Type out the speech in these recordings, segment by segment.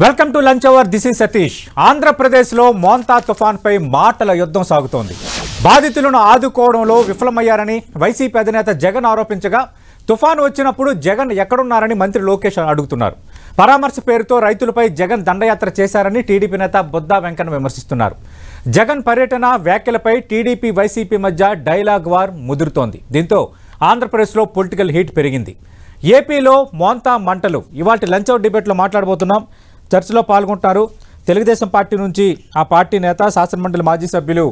Welcome to lunch hour. This is Satish. ఆంధ్రప్రదేశ్లో Montha తుఫాన్పై మాటల యుద్ధం సాగుతోంది. బాధితులను ఆదుకోవడంలో విఫలమయ్యారని వైసీపీ అధినేత జగన్ ఆరోపించగా, తుఫాను వచ్చినప్పుడు జగన్ ఎక్కడున్నారని మంత్రి లోకేష్ అడుగుతున్నారు. పరామర్శ పేరుతో రైతులపై జగన్ దండయాత్ర చేశారని టీడీపీ నేత బొద్దా వెంకన్న విమర్శిస్తున్నారు. జగన్ పర్యటన వ్యాఖ్యలపై టీడీపీ వైసీపీ మధ్య డైలాగ్ వార్ ముదురుతోంది. దీంతో ఆంధ్రప్రదేశ్లో పొలిటికల్ హీట్ పెరిగింది. ఏపీలో మోంతా మంటలు. ఇవాల్టి లంచ్ అవర్ డిబేట్లో మాట్లాడబోతున్నాం. చర్చలో పాల్గొంటారు తెలుగుదేశం పార్టీ నుంచి ఆ పార్టీ నేత, శాసనమండలి మాజీ సభ్యులు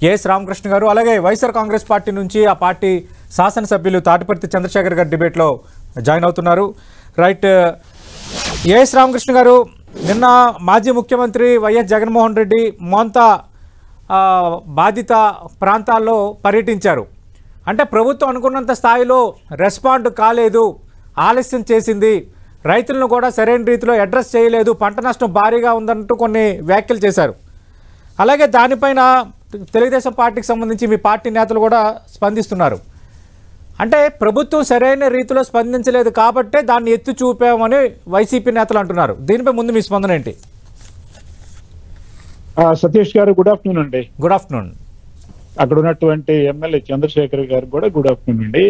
ఏఎస్ రామకృష్ణ గారు, అలాగే వైఎస్ఆర్ కాంగ్రెస్ పార్టీ నుంచి ఆ పార్టీ శాసనసభ్యులు తాటిపర్తి చంద్రశేఖర్ గారు డిబేట్లో జాయిన్ అవుతున్నారు. రైట్, ఏఎస్ రామకృష్ణ గారు, నిన్న మాజీ ముఖ్యమంత్రి వైఎస్ జగన్మోహన్ రెడ్డి మోంతా బాధిత ప్రాంతాల్లో పర్యటించారు. అంటే ప్రభుత్వం అనుకున్నంత స్థాయిలో రెస్పాండ్ కాలేదు, ఆలస్యం చేసింది, రైతులను కూడా సరైన రీతిలో అడ్రస్ చేయలేదు, పంట నష్టం భారీగా ఉందంటూ కొన్ని వ్యాఖ్యలు చేశారు. అలాగే దానిపైన తెలుగుదేశం పార్టీకి సంబంధించి మీ పార్టీ నేతలు కూడా స్పందిస్తున్నారు. అంటే ప్రభుత్వం సరైన రీతిలో స్పందించలేదు కాబట్టే దాన్ని ఎత్తి చూపామని వైసీపీ నేతలు అంటున్నారు. దీనిపై ముందు మీ స్పందన ఏంటి? సతీష్ గారు, గుడ్ ఆఫ్టర్నూన్ అండి. Good afternoon. అక్కడ ఉన్నటువంటి ఎమ్మెల్యే చంద్రశేఖర్ గారు కూడా గుడ్ ఆఫ్టర్నూన్ అండి.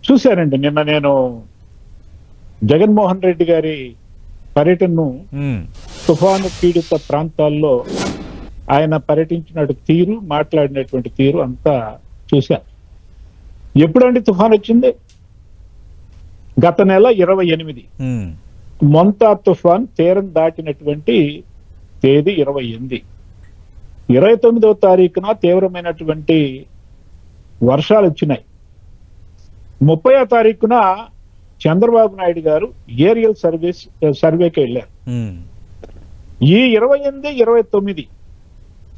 చూశానండి నిన్న నేను జగన్మోహన్ రెడ్డి గారి పర్యటనను, తుఫాను పీడిత ప్రాంతాల్లో ఆయన పర్యటించిన తీరు, మాట్లాడినటువంటి తీరు అంతా చూశాను. ఎప్పుడండి తుఫాన్ వచ్చింది? గత నెల 28 మొంతా తుఫాన్ తీరం దాటినటువంటి తేదీ 28. 29వ తారీఖున తీవ్రమైనటువంటి వర్షాలు వచ్చినాయి. 30వ తారీఖున చంద్రబాబు నాయుడు గారు ఏరియల్ సర్వేకి వెళ్ళారు. ఈ 28, 29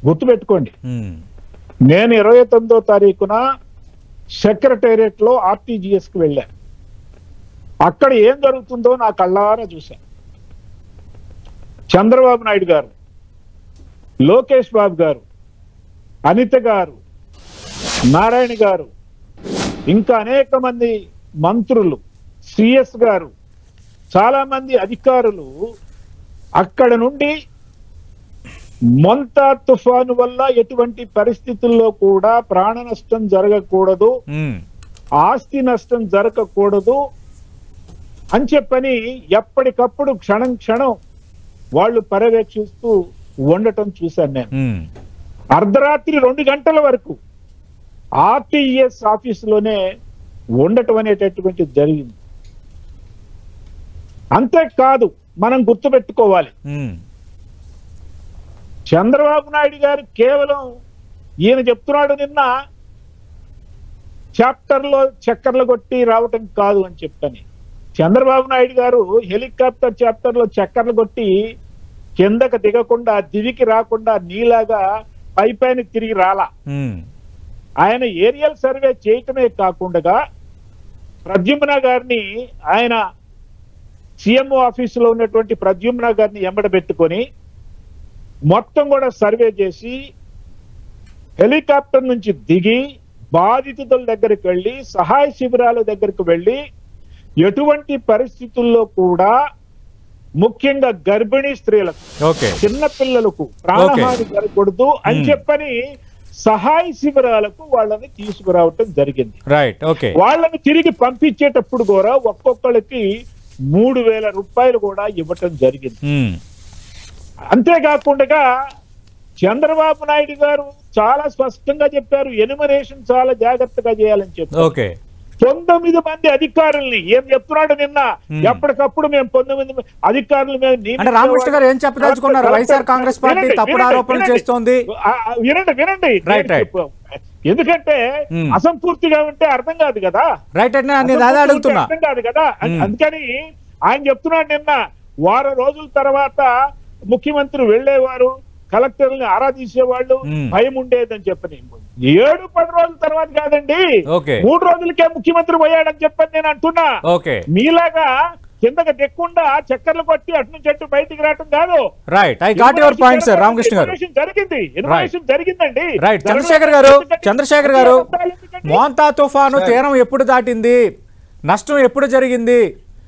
గుర్తుపెట్టుకోండి. నేను 29వ తారీఖున సెక్రటేరియట్ లో ఆర్టీజీఎస్ కి వెళ్ళాను. అక్కడ ఏం జరుగుతుందో నా కళ్ళారా చూశాను. చంద్రబాబు నాయుడు గారు, లోకేష్ బాబు గారు, అనిత గారు, నారాయణ గారు, ఇంకా అనేక మంది మంత్రులు, సిఎస్ గారు, చాలా మంది అధికారులు అక్కడ నుండి మొంతా తుఫాను వల్ల ఎటువంటి పరిస్థితుల్లో కూడా ప్రాణ నష్టం జరగకూడదు, ఆస్తి నష్టం జరగకూడదు అని చెప్పని ఎప్పటికప్పుడు క్షణం క్షణం వాళ్ళు పర్యవేక్షిస్తూ ఉండటం చూశాను నేను. అర్ధరాత్రి 2 గంటల వరకు ఆర్టీఎస్ ఆఫీసులోనే ఉండటం అనేటటువంటిది జరిగింది. అంతేకాదు, మనం గుర్తుపెట్టుకోవాలి, చంద్రబాబు నాయుడు గారు కేవలం ఈయన చెప్తున్నాడు నిన్న చాప్టర్లో చక్కర్లు కొట్టి రావటం కాదు అని చెప్పని. చంద్రబాబు నాయుడు గారు హెలికాప్టర్ చాప్టర్లో చక్కర్లు కొట్టి కిందకు దిగకుండా, దివికి రాకుండా నీలాగా పైపైన తిరిగి రాలా. ఆయన ఏరియల్ సర్వే చేయటమే కాకుండా ప్రద్యుమ్న గారిని, ఆయన సీఎంఓ ఆఫీసులో ఉన్నటువంటి ప్రద్యుమ్న గారిని ఎంబడబెట్టుకొని మొత్తం కూడా సర్వే చేసి హెలికాప్టర్ నుంచి దిగి బాధితుల దగ్గరికి వెళ్ళి, సహాయ శిబిరాల దగ్గరికి వెళ్ళి, ఎటువంటి పరిస్థితుల్లో కూడా ముఖ్యంగా గర్భిణీ స్త్రీలకు, చిన్న పిల్లలకు ప్రాణహాని జరగకూడదు అని చెప్పని సహాయ శిబిరాలకు వాళ్ళని తీసుకురావటం జరిగింది. వాళ్ళని తిరిగి పంపించేటప్పుడు కూడా ఒక్కొక్కరికి 3,000 రూపాయలు కూడా ఇవ్వటం జరిగింది. అంతేకాకుండా చంద్రబాబు నాయుడు గారు చాలా స్పష్టంగా చెప్పారు, ఎన్యుమరేషన్ చాలా జాగ్రత్తగా చేయాలని చెప్పారు. 9 మంది అధికారుల్ని ఏం చెప్తున్నాడు నిన్న, ఎప్పటికప్పుడు మేము 9 అధికారులు రామకృష్ణ గారు ఏం చెప్పదలుచుకున్నారు? వైఎస్ఆర్ కాంగ్రెస్ పార్టీ తప్పుడు ఆరోపణలు చేస్తోంది. వినండి, ఎందుకంటే అసంపూర్తిగా ఉంటే అర్థం కాదు కదా. అర్థం కాదు కదా. అందుకని ఆయన చెప్తున్నాడు, నిన్న వారం రోజుల తర్వాత ముఖ్యమంత్రి వెళ్లేవారు, కలెక్టర్ని ఆరాధించేవాళ్ళు, భయం ఉండేదని చెప్పని. 7-10 రోజుల తర్వాత కాదండి, 3 రోజులకే ముఖ్యమంత్రి పోయాడని చెప్పని నేను అంటున్నా. మీలాగా కిందకి దిక్కుండా చక్కర్లు కొట్టి అటు నుంచి అటు బయటికి రావటం కాదు. జరిగిందండి. చంద్రశేఖర్ గారు, మోంతా తుఫాను తీరం ఎప్పుడు దాటింది, నష్టం ఎప్పుడు జరిగింది,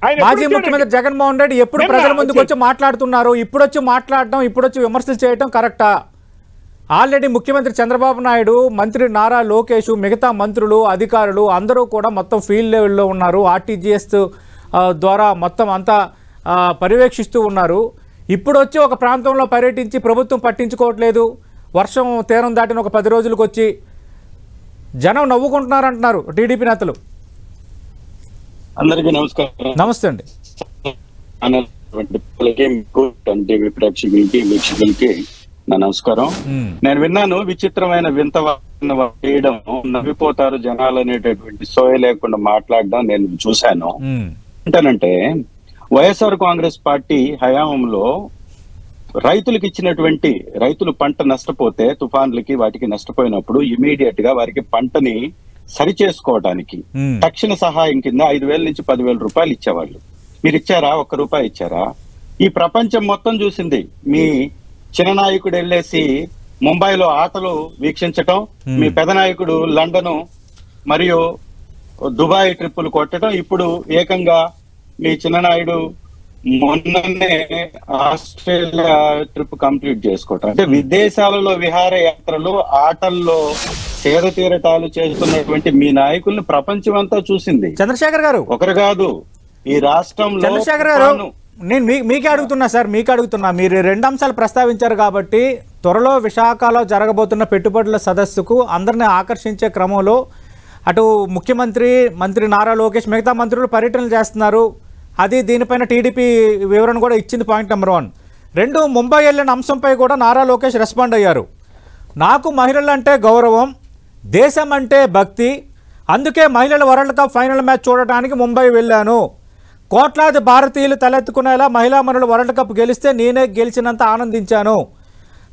మాజీ ముఖ్యమంత్రి జగన్మోహన్ రెడ్డి ఎప్పుడు ప్రజల ముందుకు వచ్చి మాట్లాడుతున్నారు, ఇప్పుడు వచ్చి మాట్లాడడం, ఇప్పుడు వచ్చి విమర్శలు చేయడం కరెక్టా? ఆల్రెడీ ముఖ్యమంత్రి చంద్రబాబు నాయుడు, మంత్రి నారా లోకేష్, మిగతా మంత్రులు, అధికారులు అందరూ కూడా మొత్తం ఫీల్డ్ లెవెల్లో ఉన్నారు. ఆర్టీజీఎస్ ద్వారా మొత్తం అంతా పర్యవేక్షిస్తూ ఉన్నారు. ఇప్పుడు వచ్చి ఒక ప్రాంతంలో పర్యటించి ప్రభుత్వం పట్టించుకోవట్లేదు, వర్షం తీరం దాటిన ఒక 10 రోజులకు వచ్చి జనం నవ్వుకుంటున్నారంటున్నారు టీడీపీ నేతలు. అందరికీ నమస్కారం. నమస్తే అండి. వీక్షకులకి నా నమస్కారం. నేను విన్నాను, విచిత్రమైన వింత వేయడం, నవ్విపోతారు జనాలు అనేటటువంటి సోయ లేకుండా మాట్లాడడం నేను చూశాను. ఏంటనంటే వైఎస్ఆర్ కాంగ్రెస్ పార్టీ హయాంలో రైతులకు ఇచ్చినటువంటి, రైతులు పంట నష్టపోతే తుఫాన్లకి వాటికి నష్టపోయినప్పుడు ఇమీడియట్ గా వారికి పంటని సరి చేసుకోవడానికి తక్షణ సహాయం కింద 5,000 నుంచి 10,000 రూపాయలు ఇచ్చేవాళ్ళు. మీరు ఇచ్చారా? 1 రూపాయి ఇచ్చారా? ఈ ప్రపంచం మొత్తం చూసింది. మీ చిన్న నాయకుడు వెళ్ళేసి ముంబైలో ఆటలు వీక్షించటం, మీ పెద్ద నాయకుడు లండన్ మరియు దుబాయ్ ట్రిప్పులు కొట్టడం, ఇప్పుడు ఏకంగా మీ చిన్ననాయుడు మొన్ననే ఆస్ట్రేలియా ట్రిప్ కంప్లీట్ చేసుకోవటం. అంటే విదేశాలలో విహారయాత్రలు, ఆటల్లో సేద తీరటాలు చేస్తున్నటువంటి మీ నాయకుల్ని ప్రపంచం అంతా చూసింది. చంద్రశేఖర్ గారు ఒకరు కాదు, ఈ రాష్ట్రంలో. చంద్రశేఖర్ గారు, నేను మీకే అడుగుతున్నా సార్, మీకు అడుగుతున్నా. మీరు 2 అంశాలు ప్రస్తావించారు కాబట్టి, త్వరలో విశాఖలో జరగబోతున్న పెట్టుబడుల సదస్సుకు అందరినీ ఆకర్షించే క్రమంలో అటు ముఖ్యమంత్రి, మంత్రి నారా లోకేష్, మిగతా మంత్రులు పర్యటనలు చేస్తున్నారు. అది దీనిపైన టీడీపీ వివరణ కూడా ఇచ్చింది. Point number 1. 2, ముంబై వెళ్ళిన అంశంపై కూడా నారా లోకేష్ రెస్పాండ్ అయ్యారు. నాకు మహిళలంటే గౌరవం, దేశం అంటే భక్తి, అందుకే మహిళల వరల్డ్ కప్ ఫైనల్ మ్యాచ్ చూడటానికి ముంబై వెళ్ళాను. కోట్లాది భారతీయులు తలెత్తుకునేలా మహిళామణులు వరల్డ్ కప్ గెలిస్తే నేనే గెలిచినంత ఆనందించాను.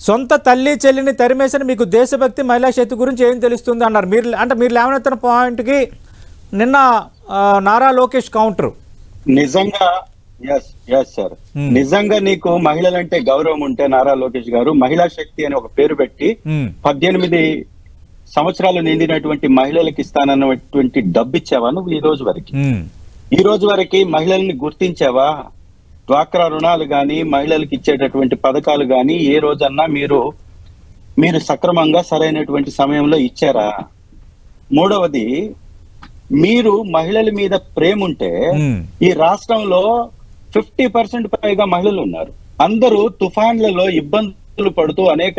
సొంత తల్లి చెల్లిని తరిమేసిన మీకు దేశభక్తి, మహిళా శక్తి గురించి ఏం తెలుస్తుంది అన్నారు. మీరు లేవనెత్తిన పాయింట్కి నిన్న నారా లోకేష్ కౌంటర్. నిజంగా సార్, నిజంగా నీకు మహిళలంటే గౌరవం ఉంటే నారా లోకేష్ గారు మహిళా శక్తి అని ఒక పేరు పెట్టి 18 సంవత్సరాలు నిండినటువంటి మహిళలకు ఇస్తానన్నటువంటి డబ్బు ఇచ్చావా నువ్వు? ఈ రోజు వరకు మహిళల్ని గుర్తించావా? డ్వాక్రా రుణాలు గాని, మహిళలకు ఇచ్చేటటువంటి పథకాలు గాని ఏ రోజన్నా మీరు సక్రమంగా సరైనటువంటి సమయంలో ఇచ్చారా? మూడవది, మీరు మహిళల మీద ప్రేమ ఉంటే ఈ రాష్ట్రంలో 50% పైగా మహిళలు ఉన్నారు. అందరూ తుఫాన్లలో ఇబ్బందులు పడుతూ అనేక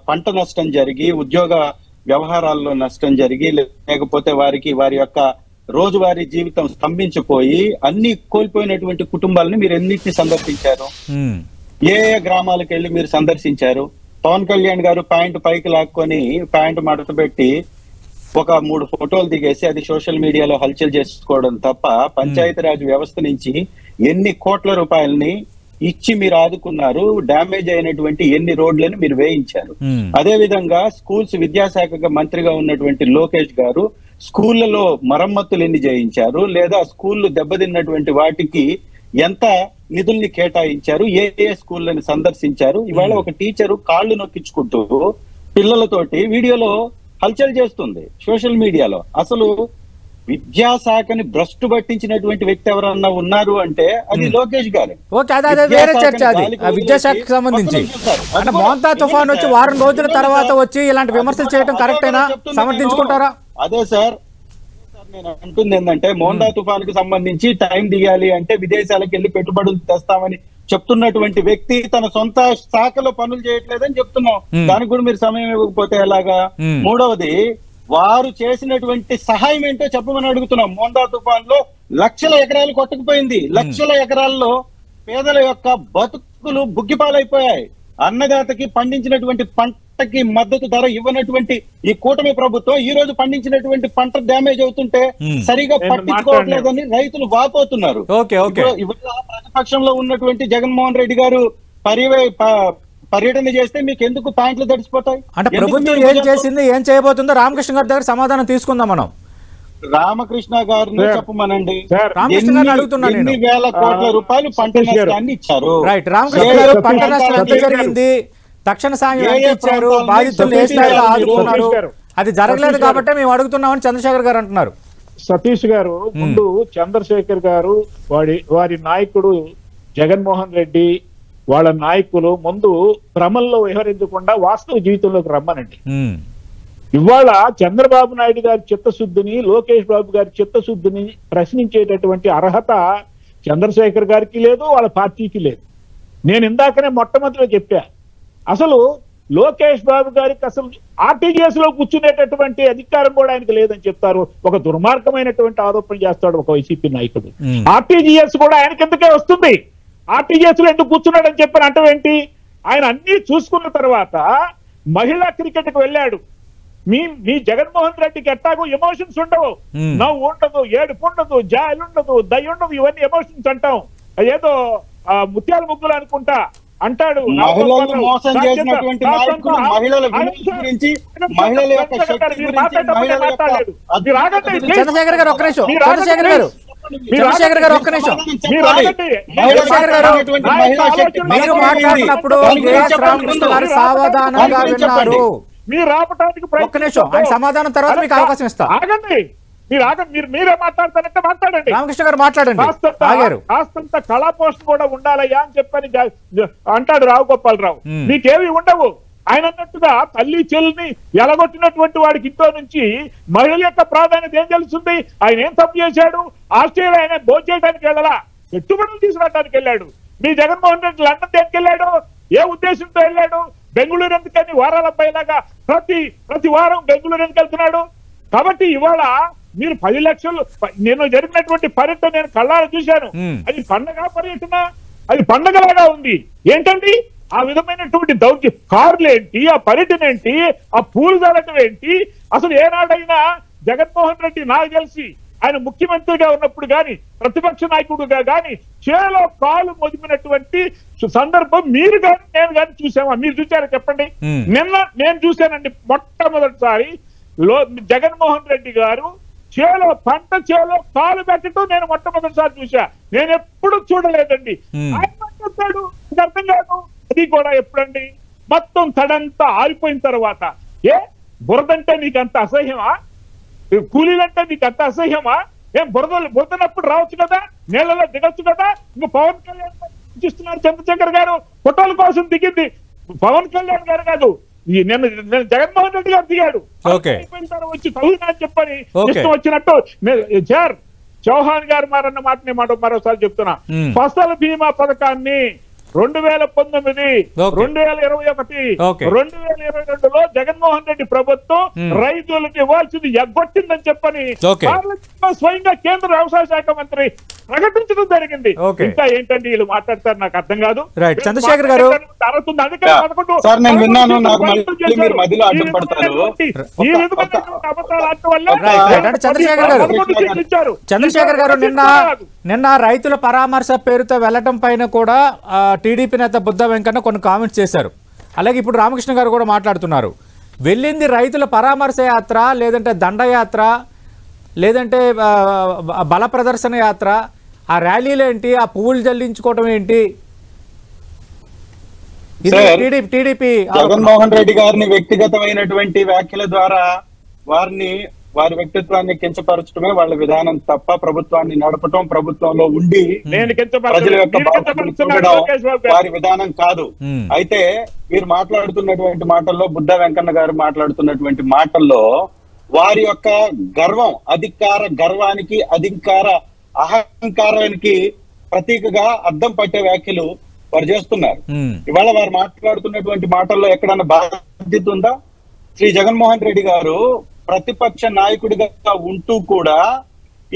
పంట నష్టం జరిగి, ఉద్యోగ వ్యవహారాల్లో నష్టం జరిగి, లేకపోతే వారి యొక్క రోజువారీ జీవితం స్తంభించిపోయి అన్ని కోల్పోయినటువంటి కుటుంబాలను మీరు ఎన్నిటిని సందర్శించారు? ఏ గ్రామాలకు వెళ్ళి మీరు సందర్శించారు? పవన్ కళ్యాణ్ గారు ప్యాంటు పైకి లాక్కొని ప్యాంటు మడత పెట్టి ఒక 3 ఫోటోలు దిగేసి అది సోషల్ మీడియాలో హల్చల్ చేసుకోవడం తప్ప పంచాయతీరాజ్ వ్యవస్థ నుంచి ఎన్ని కోట్ల రూపాయలని ఇచ్చి మీరు ఆదుకున్నారు? డ్యామేజ్ అయినటువంటి ఎన్ని రోడ్లను మీరు వేయించారు? అదే విధంగా స్కూల్స్ విద్యాశాఖ మంత్రిగా ఉన్నటువంటి లోకేష్ గారు స్కూళ్లలో మరమ్మతులు ఎన్ని చేయించారు? లేదా స్కూళ్లు దెబ్బతిన్నటువంటి వాటికి ఎంత నిధుల్ని కేటాయించారు? ఏ స్కూళ్ళని సందర్శించారు? ఇవాళ ఒక టీచరు కాళ్ళు నొక్కించుకుంటూ పిల్లలతోటి వీడియోలో హల్చల్ చేస్తుంది సోషల్ మీడియాలో. అసలు విద్యాశాఖని భ్రష్టు పట్టించినటువంటి వ్యక్తి ఎవరన్నా ఉన్నారు అంటే అది లోకేష్ గారు. విద్యాశాఖకు సంబంధించి మోంతా తుఫాన్ వచ్చి వారం రోజుల తర్వాత వచ్చి ఇలాంటి విమర్శలు చేయడం కరెక్టేనా? సమర్థించుకుంటారా? అదే సార్ నేను అంటుంది ఏంటంటే, మోందా తుఫాన్ కి సంబంధించి టైం దిగాలి అంటే విదేశాలకు వెళ్ళి పెట్టుబడులు తెస్తామని చెప్తున్నటువంటి వ్యక్తి తన సొంత శాఖలో పనులు చేయట్లేదని చెప్తున్నాం. దానికి కూడా మీరు సమయం ఇవ్వకపోతే ఎలాగా? మూడవది, వారు చేసినటువంటి సహాయం ఏంటో చెప్పమని అడుగుతున్నాం. మోందా తుఫాన్ లో లక్షల ఎకరాలు కొట్టుకుపోయింది. లక్షల ఎకరాల్లో పేదల యొక్క బతుకులు బుగ్గిపాలైపోయాయి. అన్నదాతకి పండించినటువంటి పంటకి మద్దతు ధర ఇవ్వనటువంటి ఈ కూటమి ప్రభుత్వం ఈ రోజు పండించినటువంటి పంట డ్యామేజ్ అవుతుంటే సరిగా పట్టించుకోవట్లేదని రైతులు వాపోతున్నారు. ప్రతిపక్షంలో ఉన్నటువంటి జగన్మోహన్ రెడ్డి గారు పర్యటన చేస్తే మీకు ఎందుకు ప్యాంట్లు తడిసిపోతాయి? అంటే ప్రభుత్వం ఏం చేసింది, ఏం చేయబోతుందో రామకృష్ణ గారి దగ్గర సమాధానం తీసుకుందాం మనం. రామకృష్ణ గారిని చెప్పమనండి. ఎన్ని వేల కోట్ల రూపాయలు పంట నష్టాన్ని ఇచ్చారు? రైట్, రామకృష్ణ గారు పంట నష్టం ఎంత జరిగింది, తక్షణ సాయం ఎంత ఇచ్చారు, బాధితులు ఏ స్థాయిలో ఆదుకున్నారు? అది జరగలేదు కాబట్టి మేము అడుగుతున్నామని చంద్రశేఖర్ గారు అంటున్నారు. సతీష్ గారు ముందు చంద్రశేఖర్ గారు వారి నాయకుడు జగన్మోహన్ రెడ్డి వాళ్ళ నాయకులు ముందు భ్రమంలో వ్యవహరించకుండా వాస్తవ జీవితంలోకి రమ్మనండి. ఇవాళ చంద్రబాబు నాయుడు గారి చిత్తశుద్ధిని, లోకేష్ బాబు గారి చిత్తశుద్ధిని ప్రశ్నించేటటువంటి అర్హత చంద్రశేఖర్ గారికి లేదు, వాళ్ళ పార్టీకి లేదు. నేను ఇందాకనే మొట్టమొదటిలో చెప్పా, అసలు లోకేష్ బాబు గారికి అసలు ఆర్టీజీఎస్ లో కూర్చునేటటువంటి అధికారం కూడా ఆయనకి లేదని చెప్తారు. ఒక దుర్మార్గమైనటువంటి ఆరోపణ చేస్తాడు ఒక వైసీపీ నాయకుడు. ఆర్టీజీఎస్ కూడా ఆయన కిందకే వస్తుంది. ఆర్టీజీఎస్ లో ఎందుకు కూర్చున్నాడని చెప్పని అంటే ఏంటి? ఆయన అన్ని చూసుకున్న తర్వాత మహిళా క్రికెట్ కు వెళ్ళాడు. మీ జగన్మోహన్ రెడ్డికి ఎట్టాగో ఎమోషన్స్ ఉండవు, నవ్వు ఉండదు, ఏడుపు ఉండదు, జాయలు ఉండదు, దయ ఉండదు. ఇవన్నీ ఎమోషన్స్ అంటాం. ఏదో ముత్యాల ముగ్గులు అనుకుంటా అంటాడు. చంద్రశేఖర్ గారు ఒక్క నిమిషం, చంద్రశేఖర్ గారు ఒక్క నిమిషం. మీరు మాట్లాడినప్పుడు రామకృష్ణ గారు సావధానంగా విన్నారు. మీరు ఆపటానికి ఒక్క నిమిషం, ఆయన సమాధానం తర్వాత మీకు అవకాశం ఇస్తా. ఆగండి, మీరే మాట్లాడతారంటే మాట్లాడండి. రామకృష్ణ గారు మాట్లాడండి. కాస్తంత కళా పోస్ట్ కూడా ఉండాలయ్యా అని చెప్పని అంటాడు రావుగోపాలరావు. మీకేవి ఉండవు. ఆయన అన్నట్టుగా తల్లి చెల్లిని ఎలగొట్టినటువంటి వాడికి ఇంట్లో నుంచి మహిళల యొక్క ప్రాధాన్యత ఏం తెలుస్తుంది? ఆయన ఏం తప్పు చేశాడు? ఆస్ట్రేలియా ఆయన భోజనం చేయడానికి వెళ్ళాలా, పెట్టుబడులు తీసుకురావడానికి వెళ్ళాడు. మీ జగన్మోహన్ రెడ్డి లండన్ దేనికి వెళ్ళాడు? ఏ ఉద్దేశంతో వెళ్ళాడు? బెంగళూరు ఎందుకని వారాల పైలాగా ప్రతి వారం బెంగళూరు ఎందుకు వెళ్తున్నాడు? కాబట్టి ఇవాళ మీరు 10 లక్షలు నేను జరిగినటువంటి పర్యటన నేను కళ్ళారా చూశాను. అది పండగ పర్యటన, అది పండగలాగా ఉంది. ఏంటండి ఆ విధమైనటువంటి దౌర్జన్యం? కార్లు ఏంటి, ఆ పర్యటన ఏంటి, ఆ పూలు జరగడం ఏంటి? అసలు ఏనాడైనా జగన్మోహన్ రెడ్డి నాకు తెలిసి ఆయన ముఖ్యమంత్రిగా ఉన్నప్పుడు గాని ప్రతిపక్ష నాయకుడుగా గాని చేలో కాలు మొదిపినటువంటి సందర్భం మీరు గాని నేను గాని చూసామా? మీరు చూసారా చెప్పండి. నిన్న నేను చూశానండి మొట్టమొదటిసారి జగన్మోహన్ రెడ్డి గారు చేలో కాలు పెట్టడం నేను మొట్టమొదటిసారి చూసా. నేను ఎప్పుడు చూడలేదండి. ఆయన మాట్లాడతాడు, అర్థం కాదు. అది కూడా ఎప్పుడండి? మొత్తం తడంతా ఆరిపోయిన తర్వాత. బురదంటే నీకు అంత అసహ్యమా? కూలీలంటే నీకు అంత అసహ్యమా? బురదనప్పుడు రావచ్చు కదా, నీళ్ళలో దిగొచ్చు కదా. ఇంకా పవన్ కళ్యాణ్ చూస్తున్నారు. చంద్రశేఖర్ గారు ఫోటోల కోసం దిగింది పవన్ కళ్యాణ్ గారు కాదు, నేను జగన్మోహన్ రెడ్డి గారు దిగాడు. వచ్చి చదువునా చెప్పని ఇష్టం వచ్చినట్టు. సార్ చౌహాన్ గారు మారన్న మాట నేను మరోసారి చెప్తున్నా. ఫసల్ బీమా పథకాన్ని 2019, 2021, 2022లో జగన్మోహన్ రెడ్డి ప్రభుత్వం రైతులకు ఇవ్వాల్సింది ఎగ్గొట్టిందని చెప్పని స్వయంగా కేంద్ర వ్యవసాయ శాఖ మంత్రి ప్రకటించడం జరిగింది. ఇంకా ఏంటండి వీళ్ళు మాట్లాడతారు? నాకు అర్థం కాదు. చంద్రశేఖర్ గారు చంద్రశేఖర్ గారు నిన్న రైతుల పరామర్శ పేరుతో వెళ్లడం పైన కూడా టీడీపీ నేత బుద్ధ వెంకన్న కొన్ని కామెంట్స్ చేశారు. అలాగే ఇప్పుడు రామకృష్ణ గారు కూడా మాట్లాడుతున్నారు. వెళ్ళింది రైతుల పరామర్శ యాత్ర, లేదంటే దండయాత్ర, లేదంటే బల ప్రదర్శన యాత్ర, ఆ ర్యాలీలు ఏంటి, ఆ పువ్వులు జల్లించుకోవడం ఏంటి? టీడీపీ జగన్మోహన్ రెడ్డి గారిని వ్యక్తిగతమైనటువంటి వ్యాఖ్యల ద్వారా వారి వ్యక్తిత్వాన్ని కించపరచడమే వాళ్ళ విధానం తప్ప ప్రభుత్వాన్ని నడపటం, ప్రభుత్వంలో ఉండి ప్రజల యొక్క బాధ్యతలు చూడడం వారి విధానం కాదు. అయితే మీరు మాట్లాడుతున్నటువంటి మాటల్లో, బుద్ధ వెంకన్న గారు మాట్లాడుతున్నటువంటి మాటల్లో వారి యొక్క గర్వం, గర్వానికి, అహంకారానికి ప్రతీకగా అద్దం పట్టే వ్యాఖ్యలు వారు చేస్తున్నారు. ఇవాళ వారు మాట్లాడుతున్నటువంటి మాటల్లో ఎక్కడన్నా బాధ్యత ఉందా? శ్రీ జగన్మోహన్ రెడ్డి గారు ప్రతిపక్ష నాయకుడిగా ఉంటూ కూడా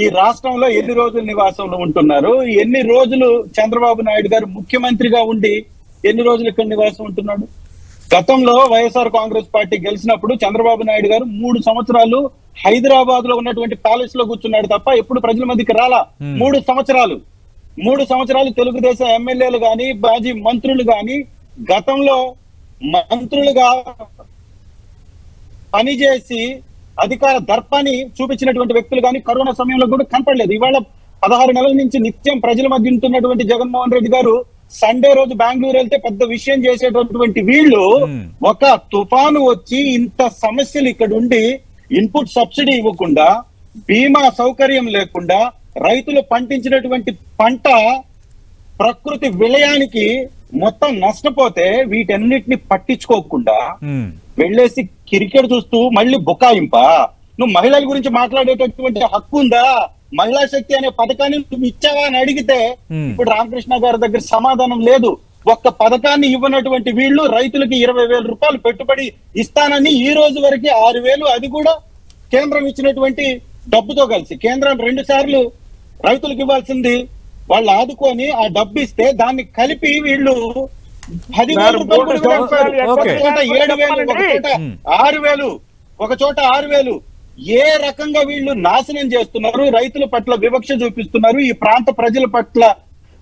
ఈ రాష్ట్రంలో ఎన్ని రోజులు నివాసంలో ఉంటున్నారు? ఎన్ని రోజులు చంద్రబాబు నాయుడు గారు ముఖ్యమంత్రిగా ఉండి ఎన్ని రోజులు ఇక్కడ నివాసం ఉంటున్నాడు? గతంలో వైఎస్ఆర్ కాంగ్రెస్ పార్టీ గెలిచినప్పుడు చంద్రబాబు నాయుడు గారు 3 సంవత్సరాలు హైదరాబాద్ లో ఉన్నటువంటి ప్యాలెస్ లో కూర్చున్నాడు తప్ప ఎప్పుడు ప్రజల మధ్యకి రాలా. 3 సంవత్సరాలు తెలుగుదేశం ఎమ్మెల్యేలు గాని, మాజీ మంత్రులు గాని, గతంలో మంత్రులుగా పనిచేసి అధికార దర్పాన్ని చూపించినటువంటి వ్యక్తులు కానీ కరోనా సమయంలో కూడా కనపడలేదు. ఇవాళ 16 నెలల నుంచి నిత్యం ప్రజల మధ్య ఉంటున్నటువంటి జగన్మోహన్ రెడ్డి గారు సండే రోజు బెంగళూరు వెళ్తే పెద్ద విషయం చేసేటటువంటి వీళ్ళు ఒక తుఫాను వచ్చి ఇంత సమస్యలు ఇక్కడ ఉండి ఇన్పుట్ సబ్సిడీ ఇవ్వకుండా, బీమా సౌకర్యం లేకుండా రైతులు పండించినటువంటి పంట ప్రకృతి విలయానికి మొత్తం నష్టపోతే వీటన్నిటిని పట్టించుకోకుండా వెళ్ళేసి క్రికెట్ చూస్తూ మళ్ళీ బుకాయింపా? నువ్వు మహిళల గురించి మాట్లాడేటటువంటి హక్కు ఉందా? మహిళా శక్తి అనే పథకాన్ని నువ్వు ఇచ్చావా అని అడిగితే ఇప్పుడు రామకృష్ణ గారి దగ్గర సమాధానం లేదు. ఒక్క పథకాన్ని ఇవ్వనటువంటి వీళ్ళు రైతులకి 20,000 రూపాయలు పెట్టుబడి ఇస్తానని ఈ రోజు వరకు 6,000, అది కూడా కేంద్రం ఇచ్చినటువంటి డబ్బుతో కలిసి. కేంద్రం 2 సార్లు రైతులకు ఇవ్వాల్సింది వాళ్ళు ఆదుకొని ఆ డబ్బు ఇస్తే దాన్ని కలిపి వీళ్ళు 10,000 రూపాయలు, ఒక చోట 7,000, ఒక చోట 6,000, ఒక చోట 6,000. ఏ రకంగా వీళ్ళు నాశనం చేస్తున్నారు, రైతుల పట్ల వివక్ష చూపిస్తున్నారు, ఈ ప్రాంత ప్రజల పట్ల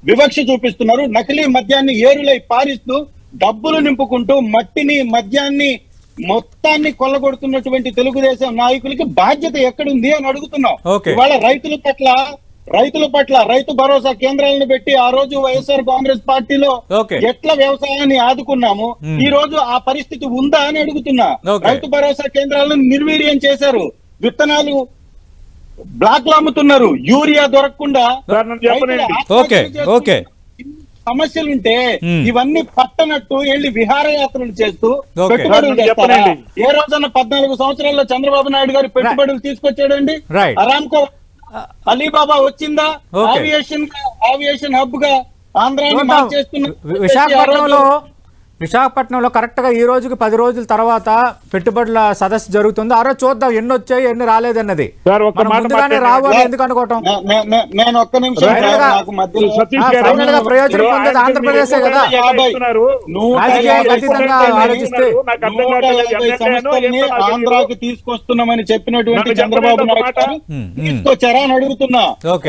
వివక్ష చూపిస్తున్నారు. నకిలీ మద్యాన్ని ఏరులై పారిస్తూ డబ్బులు నింపుకుంటూ మట్టిని మద్యాన్ని మొత్తాన్ని కొల్లగొడుతున్నటువంటి తెలుగుదేశం నాయకులకి బాధ్యత ఎక్కడుంది అని అడుగుతున్నాం. ఇవాళ రైతుల పట్ల రైతు భరోసా కేంద్రాలను పెట్టి ఆ రోజు వైఎస్ఆర్ కాంగ్రెస్ పార్టీలో ఎట్లా వ్యవసాయాన్ని ఆదుకున్నాము, ఈ రోజు ఆ పరిస్థితి ఉందా అని అడుగుతున్నా. రైతు భరోసా కేంద్రాలను నిర్వీర్యం చేశారు, విత్తనాలు బ్లాక్ లో అమ్ముతున్నారు, యూరియా దొరకకుండా సమస్యలుంటే ఇవన్నీ పట్టనట్టు వెళ్ళి విహారయాత్రలు చేస్తూ పెట్టుబడులు చేస్తారా? ఏ రోజున 14 సంవత్సరాల్లో చంద్రబాబు నాయుడు గారు పెట్టుబడులు తీసుకొచ్చాడండి? అరామ్కో అలీబాబా వచ్చిందా? ఆవియేషన్ హబ్ గా ఆంధ్రాని మార్చేస్తున్న విశాఖపట్నంలో కరెక్ట్ గా ఈ రోజుకి 10 రోజుల తర్వాత పెట్టుబడుల సదస్సు జరుగుతుంది. ఆ రోజు చూద్దాం ఎన్ని వచ్చాయి ఎన్ని రాలేదన్నది. ముందుగానే రావాలి ఎందుకు అనుకోవటం? నేను ఒక్క నిమిషం, ప్రయోజనం పొందేది ఆంధ్రప్రదేశ్ కదా. ఆలోచిస్తే ఆంధ్రాకి తీసుకొస్తున్నామని చెప్పినటువంటి చంద్రబాబు నాయుడు గారు తీసుకొచ్చారా అని అడుగుతున్నా.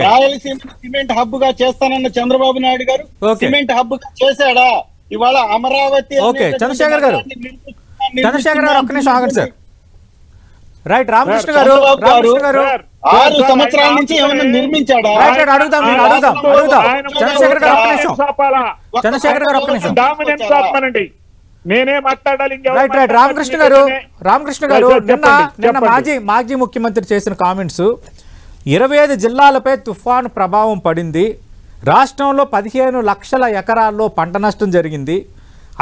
రాయలసీమ సిమెంట్ హబ్ గా చేస్తానన్న చంద్రబాబు నాయుడు గారు సిమెంట్ హబ్ గా చేశాడా? ఇవాళ అమరావతి చంద్రశేఖర్ గారు ఒక్క నిమిషం ఆగండి సార్. రైట్, రామకృష్ణ గారు 6 సంవత్సరాల నుంచి ఏమన్నా నిర్మించాడా? అడుగుదాం చంద్రశేఖర్ గారు ఒక్క నిమిషం. చంద్రశేఖర్ గారు ఒక్క నిమిషం. నేనే మాట్లాడాలి. రామకృష్ణ గారు నిన్న మాజీ ముఖ్యమంత్రి చేసిన కామెంట్స్, 25 జిల్లాలపై తుఫాను ప్రభావం పడింది, రాష్ట్రంలో 15 లక్షల ఎకరాల్లో పంట నష్టం జరిగింది,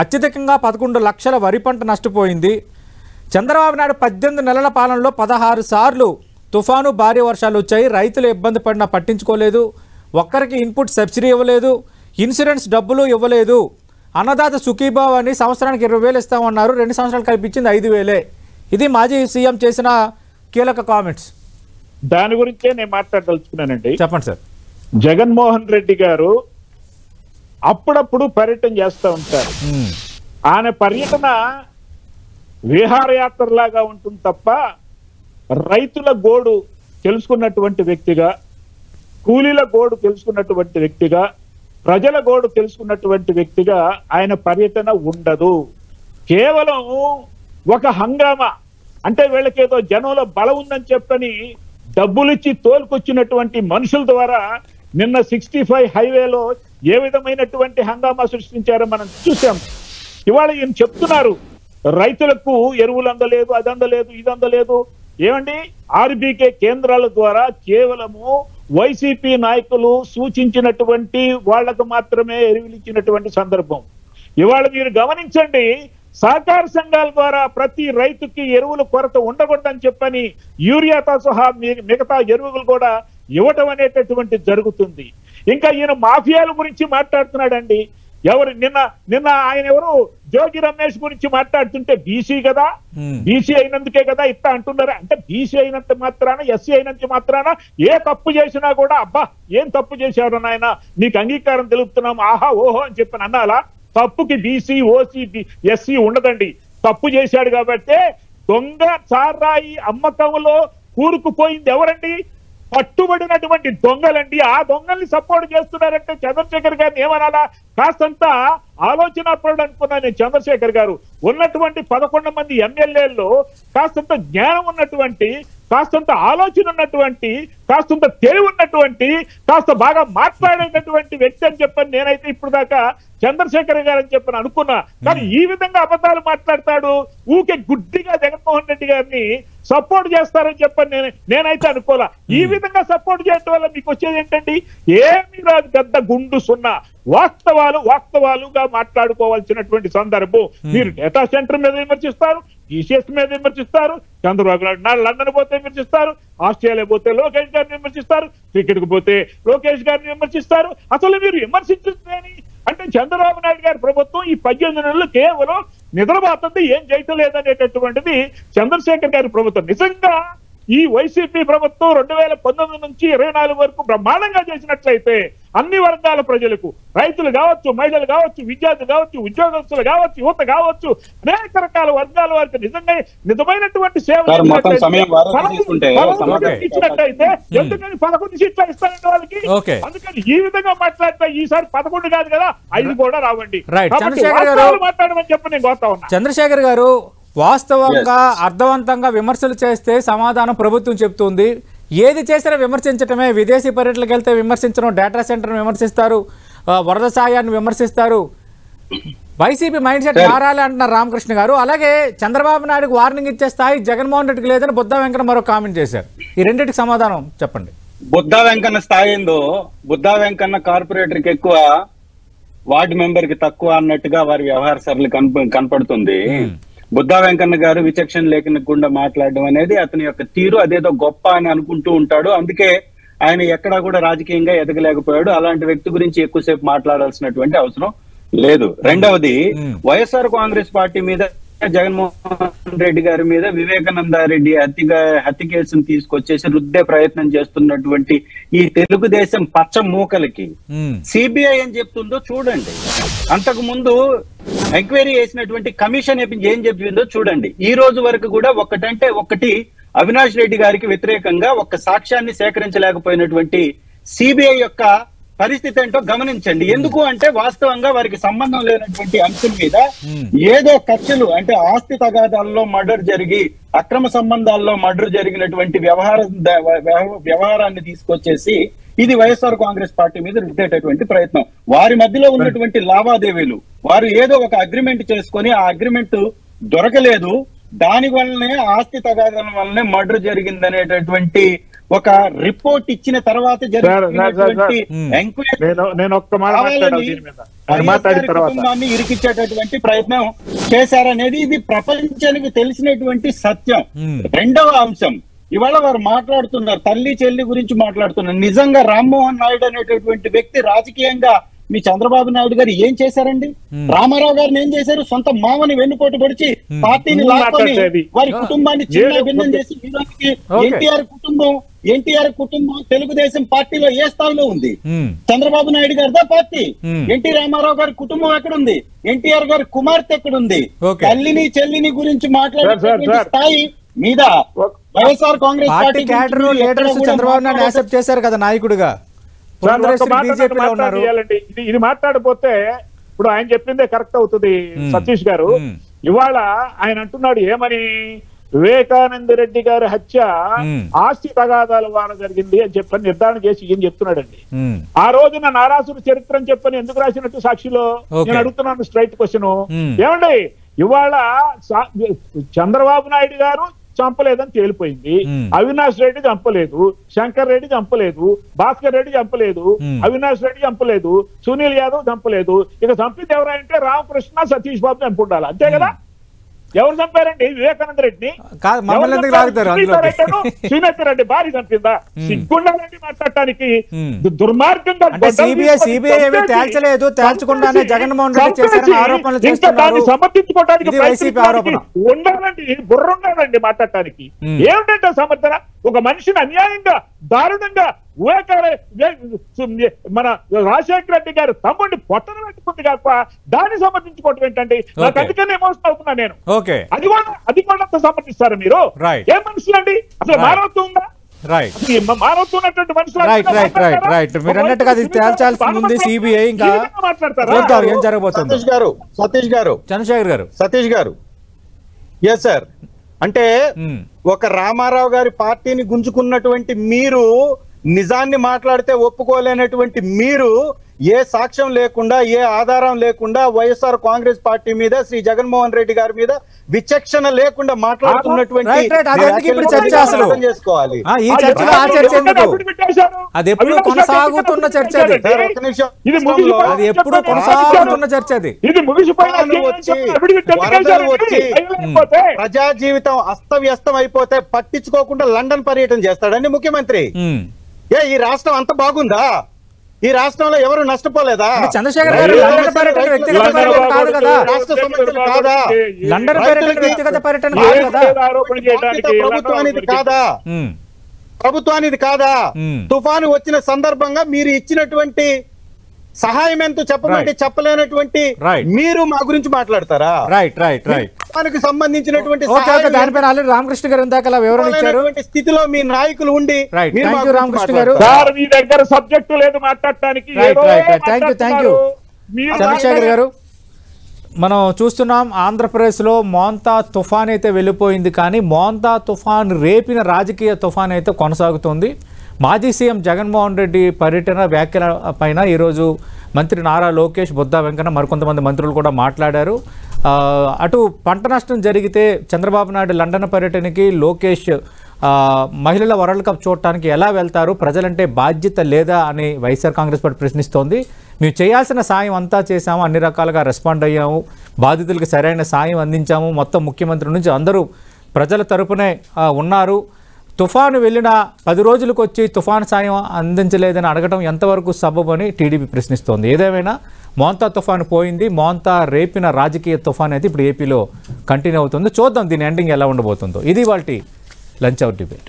అత్యధికంగా 11 లక్షల వరి పంట నష్టపోయింది. చంద్రబాబు నాయుడు 18 నెలల పాలనలో 16 సార్లు తుఫాను భారీ వర్షాలు వచ్చాయి, రైతులు ఇబ్బంది పడినా పట్టించుకోలేదు, ఒక్కరికి ఇన్పుట్ సబ్సిడీ ఇవ్వలేదు, ఇన్సూరెన్స్ డబ్బులు ఇవ్వలేదు, అన్నదాత సుఖీభావ్ అని సంవత్సరానికి 20,000 ఇస్తామన్నారు, 2 సంవత్సరాలు కల్పించింది 5,000. ఇది మాజీ సీఎం చేసిన కీలక కామెంట్స్. దాని గురించే నేను మాట్లాడదలుచుకున్నానండి. చెప్పండి సార్. జగన్మోహన్ రెడ్డి గారు అప్పుడప్పుడు పర్యటన చేస్తూ ఉంటారు. ఆయన పర్యటన విహారయాత్రలాగా ఉంటుంది తప్ప రైతుల గోడు తెలుసుకున్నటువంటి వ్యక్తిగా, కూలీల గోడు తెలుసుకున్నటువంటి వ్యక్తిగా, ప్రజల గోడు తెలుసుకున్నటువంటి వ్యక్తిగా ఆయన పర్యటన ఉండదు. కేవలం ఒక హంగామా, అంటే వీళ్ళకేదో జనంలో బలం ఉందని చెప్పని డబ్బులిచ్చి తోలుకొచ్చినటువంటి మనుషుల ద్వారా నిన్న 65 హైవేలో ఏ విధమైనటువంటి హంగామా సృష్టించారో మనం చూసాం. ఇవాళ ఈయన చెప్తున్నారు రైతులకు ఎరువులు అందలేదు, అది అందలేదు, ఇది అందలేదు. ఏమండి, ఆర్బీకే కేంద్రాల ద్వారా కేవలము వైసీపీ నాయకులు సూచించినటువంటి వాళ్లకు మాత్రమే ఎరువులు ఇచ్చినటువంటి సందర్భం. ఇవాళ మీరు గమనించండి, సహకార సంఘాల ద్వారా ప్రతి రైతుకి ఎరువుల కొరత ఉండకూడదని చెప్పని యూరియాతో సహా మిగతా ఎరువులు కూడా ఇవ్వటం అనేటటువంటి జరుగుతుంది. ఇంకా ఈయన మాఫియాల గురించి మాట్లాడుతున్నాడండి. ఎవరు నిన్న ఆయన ఎవరు జోగి రమేష్ గురించి మాట్లాడుతుంటే బీసీ కదా, బీసీ అయినందుకే కదా ఇట్లా అంటున్నారు. అంటే బీసీ అయినంత మాత్రాన, ఎస్సీ అయినంత మాత్రాన ఏ తప్పు చేసినా కూడా అబ్బా ఏం తప్పు చేశారు నాయన, నీకు అంగీకారం తెలుపుతున్నాం, ఆహా ఓహో అని చెప్పని అన్నాలా? తప్పుకి బీసీ, ఓసీ, ఎస్సీ ఉండదండి. తప్పు చేశాడు కాబట్టి దొంగ సారాయి అమ్మకంలో కూరుకుపోయింది ఎవరండి? పట్టుబడినటువంటి దొంగలండి. ఆ దొంగల్ని సపోర్ట్ చేస్తున్నారంటే చంద్రశేఖర్ గారిని ఏమనాలా? కాస్తంత ఆలోచనాపరుడు అనుకున్నా నేను. చంద్రశేఖర్ గారు ఉన్నటువంటి 11 మంది ఎమ్మెల్యేల్లో కాస్తంత జ్ఞానం ఉన్నటువంటి కాస్తంత ఆలోచన ఉన్నటువంటి, కాస్తంత తెలివి ఉన్నటువంటి, కాస్త బాగా మాట్లాడేటటువంటి వ్యక్తి అని చెప్పని నేనైతే ఇప్పుడు దాకా చంద్రశేఖర్ గారు అని చెప్పని అనుకున్నా. కానీ ఈ విధంగా అబద్ధాలు మాట్లాడతాడు, ఊకే గుడ్డిగా జగన్మోహన్ రెడ్డి గారిని సపోర్ట్ చేస్తారని చెప్పని నేనైతే అనుకోలే. ఈ విధంగా సపోర్ట్ చేయడం వల్ల మీకు వచ్చేది ఏంటండి? ఏమీ రాదు, పెద్ద గుండు సున్నా. వాస్తవాలుగా మాట్లాడుకోవాల్సినటువంటి సందర్భం. మీరు డేటా సెంటర్ మీద విమర్శిస్తారు, ఈసీఎస్ మీద విమర్శిస్తారు, చంద్రబాబు నాయుడు లండన్ పోతే విమర్శిస్తారు, ఆస్ట్రేలియా పోతే లోకేష్ గారిని విమర్శిస్తారు, క్రికెట్ కు పోతే లోకేష్ గారిని విమర్శిస్తారు. అసలు మీరు విమర్శించలేని అంటే చంద్రబాబు నాయుడు గారి ప్రభుత్వం ఈ 18 నెలలు కేవలం నిద్రపోతుంది, ఏం చేయటం లేదనేటటువంటిది చంద్రశేఖర్ గారి ప్రభుత్వం. నిజంగా ఈ వైసీపీ ప్రభుత్వం 2019 నుంచి 24 వరకు బ్రహ్మాండంగా చేసినట్లయితే అన్ని వర్గాల ప్రజలకు, రైతులు కావచ్చు, మహిళలు కావచ్చు, విద్యార్థులు కావచ్చు, ఉద్యోగస్తులు కావచ్చు, యువత కావచ్చు, అనేక రకాల వర్గాల వారికి నిజమైనటువంటి సేవ ఇచ్చినట్లయితే ఎందుకని 11 సీట్లు ఇస్తారంటే వాళ్ళకి? అందుకని ఈ విధంగా మాట్లాడితే ఈసారి 11 కాదు కదా, 5 కూడా రావండి. మాట్లాడమని చెప్పి నేను కోరుతా ఉన్నా. చంద్రశేఖర్ గారు, వాస్తవంగా అర్థవంతంగా విమర్శలు చేస్తే సమాధానం ప్రభుత్వం చెప్తుంది. ఏది చేసినా విమర్శించటమే. విదేశీ పర్యటనకు వెళ్తే విమర్శించడం, డేటా సెంటర్ను విమర్శిస్తారు, వరద సాయాన్ని విమర్శిస్తారు. వైసీపీ మైండ్ సెట్ మారాలి అంటున్నారు రామకృష్ణ గారు. అలాగే చంద్రబాబు నాయుడుకు వార్నింగ్ ఇచ్చే స్థాయి జగన్మోహన్ రెడ్డికి లేదని బుద్ధా వెంకన్న మరో కామెంట్ చేశారు. ఈ రెండింటికి సమాధానం చెప్పండి. బుద్ధా వెంకన్న స్థాయి ఏందో, బుద్ధా వెంకన్న కార్పొరేటర్కి ఎక్కువ, వార్డు మెంబర్ కి తక్కువ అన్నట్టుగా వారి వ్యవహార సరళి కనపడుతుంది. బుద్ధా వెంకన్న గారు విచక్షణ లేకుండా మాట్లాడడం అనేది అతని యొక్క తీరు. అదేదో గొప్ప అని అనుకుంటూ ఉంటాడు, అందుకే ఆయన ఎక్కడా కూడా రాజకీయంగా ఎదగలేకపోయాడు. అలాంటి వ్యక్తి గురించి ఎక్కువసేపు మాట్లాడాల్సినటువంటి అవసరం లేదు. రెండవది, వైఎస్ఆర్ కాంగ్రెస్ పార్టీ మీద, జగన్మోహన్ రెడ్డి గారి మీద వివేకానందారెడ్డి హత్య కేసును తీసుకొచ్చేసి రుద్దే ప్రయత్నం చేస్తున్నటువంటి ఈ తెలుగుదేశం పచ్చ మూకలకి సిబిఐ ఏం చెప్తుందో చూడండి. అంతకు ముందు ఎంక్వైరీ చేసినటువంటి కమిషన్ ఏం చెప్పిందో చూడండి. ఈ రోజు వరకు కూడా ఒకటంటే ఒకటి అవినాష్ రెడ్డి గారికి వ్యతిరేకంగా ఒక్క సాక్ష్యాన్ని సేకరించలేకపోయినటువంటి సిబిఐ యొక్క పరిస్థితి ఏంటో గమనించండి. ఎందుకు అంటే వాస్తవంగా వారికి సంబంధం లేనటువంటి అంశం మీద ఏదో కక్షలు, అంటే ఆస్తి తగాదాల్లో మర్డర్ జరిగి, అక్రమ సంబంధాల్లో మర్డర్ జరిగినటువంటి వ్యవహారాన్ని తీసుకొచ్చేసి ఇది వైఎస్ఆర్ కాంగ్రెస్ పార్టీ మీద రుద్దేటటువంటి ప్రయత్నం. వారి మధ్యలో ఉన్నటువంటి లావాదేవీలు, వారు ఏదో ఒక అగ్రిమెంట్ చేసుకొని ఆ అగ్రిమెంట్ దొరకలేదు, దాని వల్లనే ఆస్తి తగాదాల వల్లనే మర్డర్ జరిగిందనేటటువంటి ఒక రిపోర్ట్ ఇచ్చిన తర్వాత జరిగినటువంటి కుటుంబాన్ని ఇరికిచ్చేటటువంటి ప్రయత్నం చేశారనేది ఇది ప్రపంచానికి తెలిసినటువంటి సత్యం. రెండవ అంశం, ఇవాళ వారు మాట్లాడుతున్నారు, తల్లి చెల్లి గురించి మాట్లాడుతున్నారు. నిజంగా రామ్మోహన్ నాయుడు అనేటటువంటి వ్యక్తి రాజకీయంగా మీ చంద్రబాబు నాయుడు గారు ఏం చేశారండి? రామారావు గారిని ఏం చేశారు? సొంత మామని వెన్నుపోటు పొడిచి పార్టీని లాక్కొని వారి కుటుంబాన్ని చిన్న భిన్నం చేసి ఎన్టీఆర్ కుటుంబం తెలుగుదేశం పార్టీలో ఏ స్థాయిలో ఉంది? చంద్రబాబు నాయుడు గారిదా పార్టీ? ఎన్టీ రామారావు గారి కుటుంబం ఎక్కడుంది? ఎన్టీఆర్ గారి కుమార్తె ఎక్కడుంది? తల్లిని చెల్లిని గురించి మాట్లాడే స్థాయి మీద వైఎస్ఆర్ కాంగ్రెస్ పార్టీ చంద్రబాబు నాయుడు యాక్సెప్ట్ చేశారు కదా నాయకుడిగా. ఇది మాట్లాడపోతే ఇప్పుడు ఆయన చెప్పిందే కరెక్ట్ అవుతుంది సతీష్ గారు. ఇవాళ ఆయన అంటున్నాడు ఏమని, వివేకానంద రెడ్డి గారి హత్య ఆస్తి తగాదాల ద్వారా జరిగింది అని చెప్పని నిర్ధారణ చేసి ఏం చెప్తున్నాడండి. ఆ రోజున నారాసురు చరిత్ర అని చెప్పని ఎందుకు రాసినట్టు సాక్షిలో? నేను అడుగుతున్నాను స్ట్రైట్ క్వశ్చన్. ఏమండి, ఇవాళ చంద్రబాబు నాయుడు గారు చంపలేదని తేలిపోయింది, అవినాష్ రెడ్డి చంపలేదు, శంకర్ రెడ్డి చంపలేదు, భాస్కర్ రెడ్డి చంపలేదు, అవినాష్ రెడ్డి చంపలేదు, సునీల్ యాదవ్ చంపలేదు. ఇక చంపింది ఎవరంటే రామకృష్ణ, సతీష్ బాబు చంపుండాలి, అంతే కదా? ఎవరు చంపారండి? వివేకానంద రెడ్డిని. శ్రీనాథ్ రెడ్డి భార్య చంపిందా? సిగ్గుండాలండి మాట్లాడటానికి. దుర్మార్గంగా సమర్థించుకోవడానికి ఉండాలండి, బుర్ర ఉండాలండి మాట్లాడటానికి. ఏమిటంటే సమర్థన? ఒక మనిషిని అన్యాయంగా, దారుణంగా మన రాజశేఖర రెడ్డి గారు తమ్ముడిని పొట్టను పెట్టుకుంది కాక దాన్ని సమర్థించుకోవటం ఏంటంటే నాకు అందుకనే ఎమోషన్ అవుతున్నా నేను. అది కూడా సమర్థిస్తారు మీరు? ఏం మనుషులు అండి అసలు? మానవత్వం ఉందా? మానవత్వం ఉన్నటువంటి మనుషులు సతీష్ గారు, చంద్రశేఖర్ గారు, ఎస్ సార్, అంటే ఒక రామారావు గారి పార్టీని గుంజుకున్నటువంటి మీరు నిజాన్ని మాట్లాడితే ఒప్పుకోలేనటువంటి మీరు ఏ సాక్ష్యం లేకుండా ఏ ఆధారం లేకుండా వైఎస్ఆర్ కాంగ్రెస్ పార్టీ మీద శ్రీ జగన్మోహన్ రెడ్డి గారి మీద విచక్షణ లేకుండా మాట్లాడుతున్నటువంటి చేసుకోవాలి. ఈ చర్చలో ఆ చర్చ ఎందుకు? అది ఎప్పుడు కొనసాగుతున్న చర్చ, అది ఎప్పుడు కొనసాగుతున్న చర్చ. అది ప్రజా జీవితం అస్తవ్యస్తం అయిపోతే పట్టించుకోకుండా లండన్ పర్యటన చేస్తాడండి ముఖ్యమంత్రి. ఈ రాష్ట్రం అంత బాగుందా? ఈ రాష్ట్రంలో ఎవరు నష్టపోలేదా? చంద్రశేఖర్ గారు లండన్ పర్యటన వ్యక్తిగత పర్యటన కాదు కదా, రాష్ట్ర సమస్యలు కాదా? లండన్ పర్యటన వ్యక్తిగత పర్యటన కాదు కదా, ప్రభుత్వానికి కాదా? తుఫాను వచ్చిన సందర్భంగా మీరు ఇచ్చినటువంటి సహాయం ఎంతో చెప్పమంటే చెప్పలేనటువంటి మీరు మా గురించి మాట్లాడతారా? దానికి సంబంధించినటువంటి దానిపైన ఆల్రెడీ రామకృష్ణ గారు ఇందాక వివరణ ఇచ్చారు. స్థితిలో మీ నాయకులు ఉండి రామకృష్ణ గారు మీ దగ్గర సబ్జెక్టు లేదు మాట్లాడటానికి. చంద్రశేఖర్ గారు, మనం చూస్తున్నాం ఆంధ్రప్రదేశ్లో మోంతా తుఫాన్ అయితే వెళ్ళిపోయింది, కానీ మోంతా తుఫాన్ రేపిన రాజకీయ తుఫాన్ అయితే కొనసాగుతోంది. మాజీ సీఎం జగన్మోహన్ రెడ్డి పర్యటన వ్యాఖ్యల పైన ఈరోజు మంత్రి నారా లోకేష్, బొద్దా వెంకన్న, మరికొంతమంది మంత్రులు కూడా మాట్లాడారు. అటు పంట నష్టం జరిగితే చంద్రబాబు నాయుడు లండన్ పర్యటనకి, లోకేష్ మహిళల వరల్డ్ కప్ చూడటానికి ఎలా వెళ్తారు, ప్రజలంటే బాధ్యత లేదా అని వైఎస్ఆర్ కాంగ్రెస్ పార్టీ ప్రశ్నిస్తోంది. మేము చేయాల్సిన సాయం అంతా చేశాము, అన్ని రకాలుగా రెస్పాండ్ అయ్యాము, బాధితులకు సరైన సాయం అందించాము, మొత్తం ముఖ్యమంత్రి నుంచి అందరూ ప్రజల తరపునే ఉన్నారు. తుఫాను వెళ్ళిన 10 రోజులకు వచ్చి తుఫాను సాయం అందించలేదని అడగడం ఎంతవరకు సబబు అని టీడీపీ ప్రశ్నిస్తోంది. ఏదేమైనా మోంతా తుఫాను పోయింది, మోంతా రేపిన రాజకీయ తుఫాన్ అయితే ఇప్పుడు ఏపీలో కంటిన్యూ అవుతుంది. చూద్దాం దీని ఎండింగ్ ఎలా ఉండబోతుందో. ఇది వాటి లంచ్ అవర్ డిబేట్.